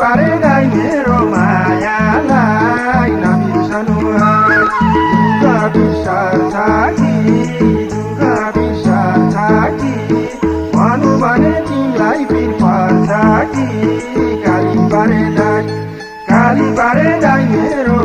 पारेलाई मेरो मायालाई नबिर्सनु दुःख बिर्छ कि भनु भने तिमीलाई पिर पर्छ कि काली पारेलाई मेरो